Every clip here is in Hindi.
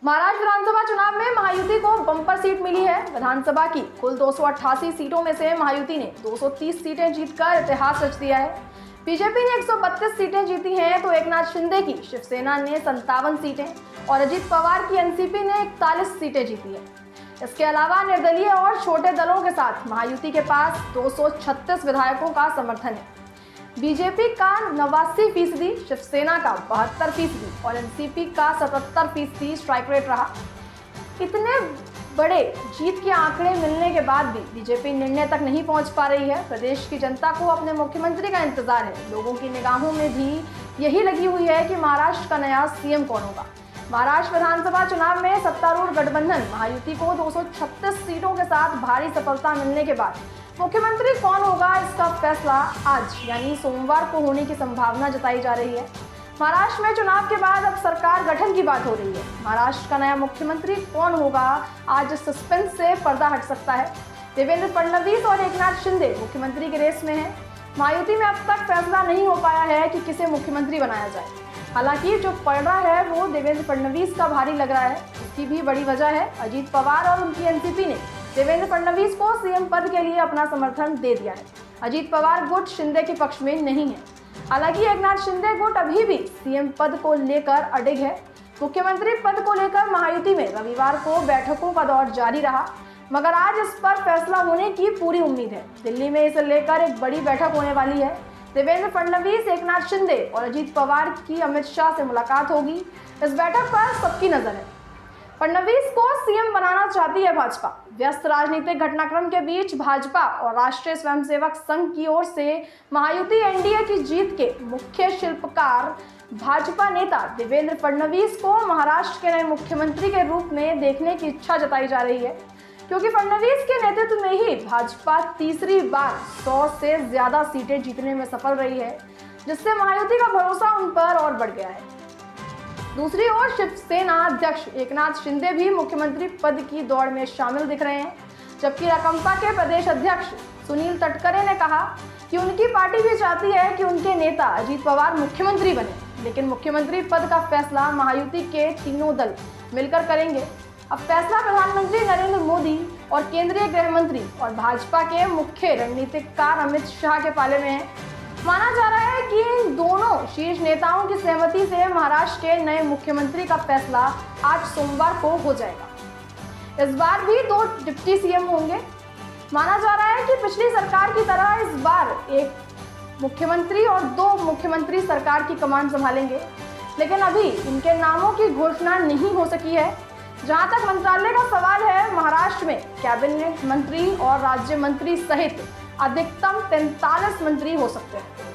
महाराष्ट्र विधानसभा चुनाव में महायुति को बम्पर सीट मिली है। विधानसभा की कुल 288 सीटों में से महायुति ने 230 सीटें जीतकर इतिहास रच दिया है। बीजेपी ने 132 सीटें जीती हैं तो एकनाथ शिंदे की शिवसेना ने 57 सीटें और अजीत पवार की एनसीपी ने 41 सीटें जीती है। इसके अलावा निर्दलीय और छोटे दलों के साथ महायुति के पास 236 विधायकों का समर्थन है। बीजेपी का 89%, शिवसेना का 72% और एनसीपी का 77% स्ट्राइक रेट रहा। इतने बड़े जीत के आंकड़े मिलने के बाद भी बीजेपी निर्णय तक नहीं पहुंच पा रही है। प्रदेश की जनता को अपने मुख्यमंत्री का इंतजार है। लोगों की निगाहों में भी यही लगी हुई है कि महाराष्ट्र का नया सीएम कौन होगा। महाराष्ट्र विधानसभा चुनाव में सत्तारूढ़ गठबंधन महायुति को 236 सीटों के साथ भारी सफलता मिलने के बाद मुख्यमंत्री कौन होगा, इसका फैसला आज यानी सोमवार को होने की संभावना जताई जा रही है। महाराष्ट्र में चुनाव के बाद अब सरकार गठन की बात हो रही है। महाराष्ट्र का नया मुख्यमंत्री कौन होगा, आज सस्पेंस से पर्दा हट सकता है। देवेंद्र फडणवीस और एकनाथ शिंदे मुख्यमंत्री के रेस में हैं। महायुति में अब तक फैसला नहीं हो पाया है कि किसे मुख्यमंत्री बनाया जाए। हालांकि जो पलड़ा है वो देवेंद्र फडणवीस का भारी लग रहा है। इसकी भी बड़ी वजह है अजीत पवार और उनकी एनसीपी ने देवेंद्र फडणवीस को सीएम पद के लिए अपना समर्थन दे दिया है। अजीत पवार गुट शिंदे के पक्ष में नहीं है। हालांकि एकनाथ शिंदे गुट अभी भी सीएम पद को लेकर अडिग है। मुख्यमंत्री पद को लेकर महायुति में रविवार को बैठकों का दौर जारी रहा, मगर आज इस पर फैसला होने की पूरी उम्मीद है। दिल्ली में इसे लेकर एक बड़ी बैठक होने वाली है। देवेंद्र फडणवीस, एकनाथ शिंदे और अजीत पवार की अमित शाह से मुलाकात होगी। इस बैठक पर सबकी नजर है। फडणवीस को सीएम बनाना चाहती है भाजपा। व्यस्त राजनीतिक घटनाक्रम के बीच भाजपा और राष्ट्रीय स्वयंसेवक संघ की ओर से महायुति एनडीए की जीत के मुख्य शिल्पकार भाजपा नेता देवेंद्र फडणवीस को महाराष्ट्र के नए मुख्यमंत्री के रूप में देखने की इच्छा जताई जा रही है, क्योंकि फडणवीस के नेतृत्व में ही भाजपा तीसरी बार 100 से ज्यादा सीटें जीतने में सफल रही है, जिससे महायुति का भरोसा उन पर और बढ़ गया है। दूसरी ओर शिवसेना अध्यक्ष एकनाथ शिंदे भी मुख्यमंत्री पद की दौड़ में शामिल दिख रहे हैं, जबकि राकांपा के प्रदेश अध्यक्ष सुनील तटकरे ने कहा कि उनकी पार्टी भी चाहती है कि उनके नेता अजीत पवार मुख्यमंत्री बने, लेकिन मुख्यमंत्री पद का फैसला महायुति के तीनों दल मिलकर करेंगे। अब फैसला प्रधानमंत्री नरेंद्र मोदी और केंद्रीय गृह मंत्री और भाजपा के मुख्य रणनीतिकार अमित शाह के पाले में है। माना जा रहा है कि इन दोनों शीर्ष नेताओं की सहमति से महाराष्ट्र के नए मुख्यमंत्री का फैसला आज सोमवार को हो जाएगा। इस बार भी 2 डिप्टी सीएम होंगे। माना जा रहा है कि पिछली सरकार की तरह इस बार एक मुख्यमंत्री और 2 मुख्यमंत्री सरकार की कमान संभालेंगे, लेकिन अभी इनके नामों की घोषणा नहीं हो सकी है। जहां तक मंत्रालय का सवाल है, महाराष्ट्र में कैबिनेट मंत्री और राज्य मंत्री सहित अधिकतम 43 मंत्री हो सकते हैं।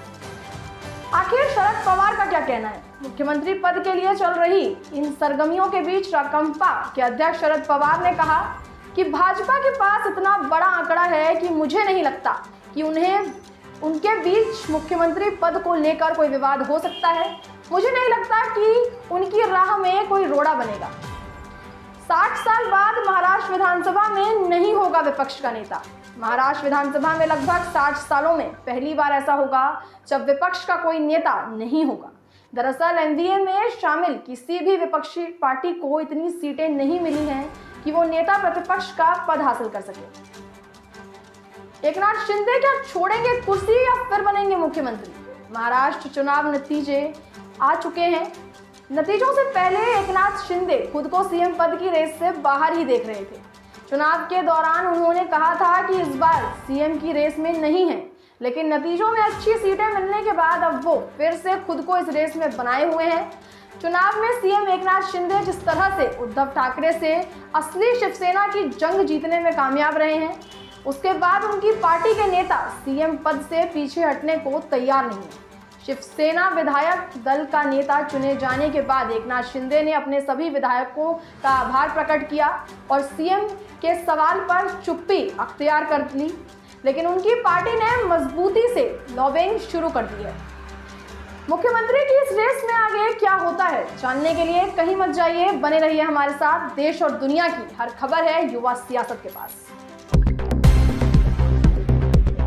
आखिर शरद पवार का क्या कहना है? मुख्यमंत्री पद के लिए चल रही इन सरगर्मियों के बीच राकांपा के अध्यक्ष शरद पवार ने कहा कि भाजपा के पास इतना बड़ा आंकड़ा है कि मुझे नहीं लगता कि उनके बीच मुख्यमंत्री पद को लेकर कोई विवाद हो सकता है। मुझे नहीं लगता कि उनकी राह में कोई रोड़ा बनेगा। 60 साल बाद महाराष्ट्र विधानसभा में नहीं होगा विपक्ष का नेता। महाराष्ट्र विधानसभा में लगभग 60 सालों में पहली बार ऐसा होगा जब विपक्ष का कोई नेता नहीं होगा। दरअसल एनडीए में शामिल किसी भी विपक्षी पार्टी को इतनी सीटें नहीं मिली हैं कि वो नेता प्रतिपक्ष का पद हासिल कर सके। एकनाथ शिंदे क्या छोड़ेंगे कुर्सी या फिर बनेंगे मुख्यमंत्री? महाराष्ट्र चुनाव नतीजे आ चुके हैं। नतीजों से पहले एकनाथ शिंदे खुद को सीएम पद की रेस से बाहर ही देख रहे थे। चुनाव के दौरान उन्होंने कहा था कि इस बार सीएम की रेस में नहीं है, लेकिन नतीजों में अच्छी सीटें मिलने के बाद अब वो फिर से खुद को इस रेस में बनाए हुए हैं। चुनाव में सीएम एकनाथ शिंदे जिस तरह से उद्धव ठाकरे से असली शिवसेना की जंग जीतने में कामयाब रहे हैं, उसके बाद उनकी पार्टी के नेता सीएम पद से पीछे हटने को तैयार नहीं है। शिवसेना विधायक दल का नेता चुने जाने के बाद एकनाथ शिंदे ने अपने सभी विधायकों का आभार प्रकट किया और सीएम के सवाल पर चुप्पी अख्तियार कर ली, लेकिन उनकी पार्टी ने मजबूती से लॉबिंग शुरू कर दी है। मुख्यमंत्री की इस रेस में आगे क्या होता है जानने के लिए कहीं मत जाइए, बने रहिए हमारे साथ। देश और दुनिया की हर खबर है युवा सियासत के पास।